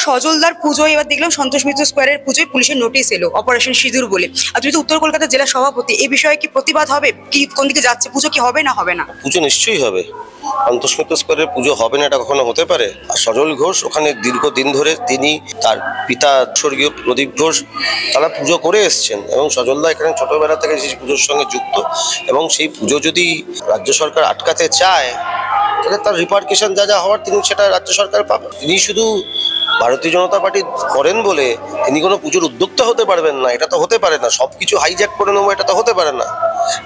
সজলদার পুজোয় এবার দেখলাম সন্তোষ মিত্র স্কোয়ারের পুজোয় পুলিশের নোটিশ এলো অপারেশন সিঁদুর বলে। আর তুমি তো উত্তর কলকাতা জেলা সভাপতি, এই বিষয়ে কি প্রতিবাদ হবে, কি কোন দিকে যাচ্ছে পুজো, কি হবে না হবে না? পুজো নিশ্চয়ই হবে। সন্তোষ মিত্র স্কোয়ারের পুজো হবে না এটা কখনো হতে পারে? আর সজল ঘোষ ওখানে দীর্ঘদিন ধরে তিনি, তার পিতা স্বর্গীয় প্রদীপ ঘোষ, তারা পুজো করে এসছেন এবং সজলদা এখানে ছোটবেলা থেকে সেই পুজোর সঙ্গে যুক্ত। এবং সেই পুজো যদি রাজ্য সরকার আটকাতে চায় তাহলে তার রিপার্কেশন যা যা হওয়ার তিনি সেটা রাজ্য সরকার পাবে। তিনি শুধু ভারতীয় জনতা পার্টি করেন বলে তিনি কোনো পুজোর উদ্যোক্তা হতে পারবেন না, এটা তো হতে পারে না। সবকিছু হাইজ্যাক করে নেবো, এটা তো হতে পারে না।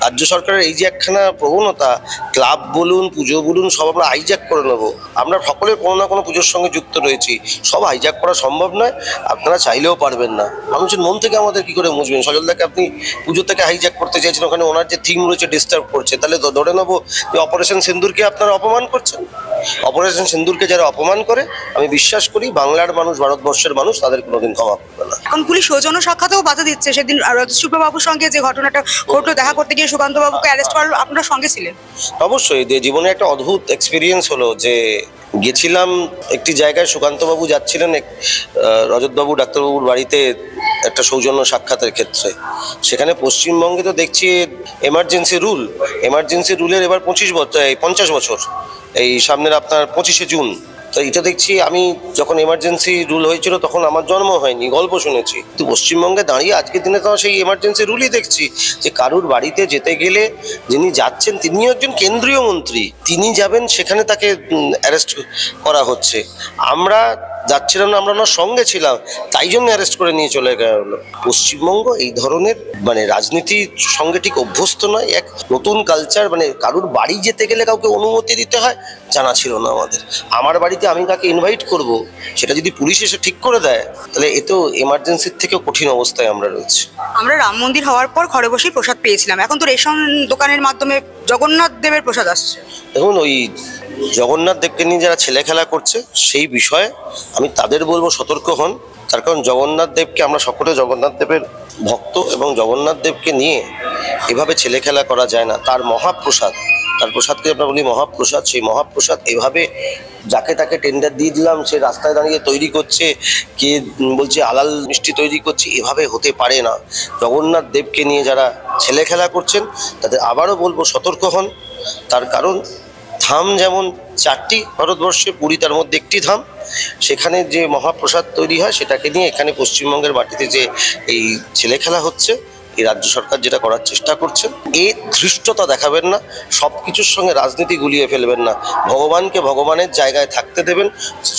রাজ্য সরকারের এই যে একখানা প্রবণতা, ক্লাব বলুন পুজো বলুন সব আমরা হাইজ্যাক করে নেবো। আমরা সকলে কোনো না কোনো পুজোর সঙ্গে যুক্ত রয়েছি, সব হাইজ্যাক করা সম্ভব নয়, আপনারা চাইলেও পারবেন না। মানুষের মন থেকে আমাদের কি করে বুঝবেন? সজলদাকে আপনি পুজো থেকে হাইজ্যাক করতে চাইছেন, ওখানে ওনার যে থিম রয়েছে ডিস্টার্ব করছে, তাহলে ধরে নেবো যে অপারেশন সিন্দুরকে আপনারা অপমান করছেন। অপারেশন সিন্দুরকে যারা অপমান করে, আমি বিশ্বাস করি বাংলার মানুষ, ভারতবর্ষের মানুষ তাদের কোনোদিন ক্ষমা করবে না। এখন পুলিশ সৌজন্য সাক্ষাতেও বাধা দিচ্ছে। সেদিন সুপ্রবাবুর সঙ্গে যে ঘটনাটা ঘটলো, দেখা করতে গিয়ে সুকান্ত বাবুকে অ্যারেস্ট করলো, আপনার সঙ্গে ছিলেন। অবশ্যই জীবনে একটা অদ্ভুত এক্সপিরিয়েন্স হলো যে গেছিলাম একটি জায়গায়, সুকান্তবাবু যাচ্ছিলেন রজতবাবু ডাক্তারবাবুর বাড়িতে একটা সৌজন্য সাক্ষাতের ক্ষেত্রে। সেখানে পশ্চিমবঙ্গে তো দেখছি এমার্জেন্সি রুলের এবার 50 বছর, এই সামনের আপনার 25শে জুন। তো এটা দেখছি, আমি যখন এমার্জেন্সি রুল হয়েছিল তখন আমার জন্ম হয়নি, গল্প শুনেছি। কিন্তু পশ্চিমবঙ্গে দাঁড়িয়ে আজকের দিনে তো সেই এমার্জেন্সি রুলই দেখছি যে কারুর বাড়িতে যেতে গেলে যিনি যাচ্ছেন তিনিও একজন কেন্দ্রীয় মন্ত্রী, তিনি যাবেন সেখানে তাকে অ্যারেস্ট করা হচ্ছে। আমরা যাচ্ছিলাম না, আমরা ওনার সঙ্গে ছিলাম, তাই জন্য অ্যারেস্ট করে নিয়ে চলে গেল। পশ্চিমবঙ্গ এই ধরনের রাজনীতির সঙ্গে ঠিক অভ্যস্ত নয়। এক নতুন কালচার, কারুর বাড়ি যেতে গেলে কাউকে অনুমতি দিতে হয়, জানা ছিল না আমাদের। আমার বাড়িতে আমি কাকে ইনভাইট করব সেটা যদি পুলিশ এসে ঠিক করে দেয়, তাহলে এ তো এমার্জেন্সির থেকেও কঠিন অবস্থায় আমরা রয়েছি। আমরা রাম মন্দির হওয়ার পর ঘরে বসেই প্রসাদ পেয়েছিলাম, এখন তো রেশন দোকানের মাধ্যমে জগন্নাথ দেবের প্রসাদ আসছে। দেখুন, ওই জগন্নাথ দেবকে নিয়ে যারা ছেলে খেলা করছে সেই বিষয়ে আমি তাদের বলবো সতর্ক হন। তার কারণ জগন্নাথ দেবকে আমরা সকলে জগন্নাথ দেবের ভক্ত, এবং জগন্নাথ দেবকে নিয়ে এভাবে ছেলে খেলা করা যায় না। তার মহাপ্রসাদ, তার প্রসাদকে আমরা বলি মহাপ্রসাদ, সেই মহাপ্রসাদ এভাবে যাকে তাকে টেন্ডার দিয়ে দিলাম, সে রাস্তায় দাঁড়িয়ে তৈরি করছে, কে বলছে হালাল মিষ্টি তৈরি করছে, এভাবে হতে পারে না। জগন্নাথ দেবকে নিয়ে যারা ছেলে খেলা করছেন তাদের আবারও বলবো সতর্ক হন। তার কারণ ধাম যেমন 4টি ভারতবর্ষে, পুরী তার মধ্যে একটি ধাম, সেখানে যে মহাপ্রসাদ তৈরি হয় সেটাকে নিয়ে এখানে পশ্চিমবঙ্গের মাটিতে যে এই ছেলে খেলা হচ্ছে, এই রাজ্য সরকার যেটা করার চেষ্টা করছে, এই ধৃষ্টতা দেখাবেন না, সব কিছুর সঙ্গে রাজনীতি গুলিয়ে ফেলবেন না। ভগবানকে ভগবানের জায়গায় থাকতে দেবেন।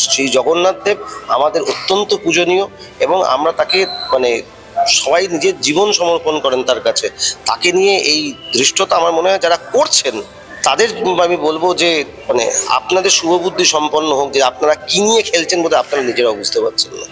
শ্রী জগন্নাথ দেব আমাদের অত্যন্ত পূজনীয়, এবং আমরা তাকে সবাই নিজের জীবন সমর্পণ করেন তার কাছে। তাকে নিয়ে এই ধৃষ্টতা আমার মনে হয় যারা করছেন তাদের আমি বলবো যে আপনাদের শুভবুদ্ধি সম্পন্ন হোক, যে আপনারা কি নিয়ে খেলছেন বোধহয় আপনারা নিজেরাও বুঝতে পারছেন না।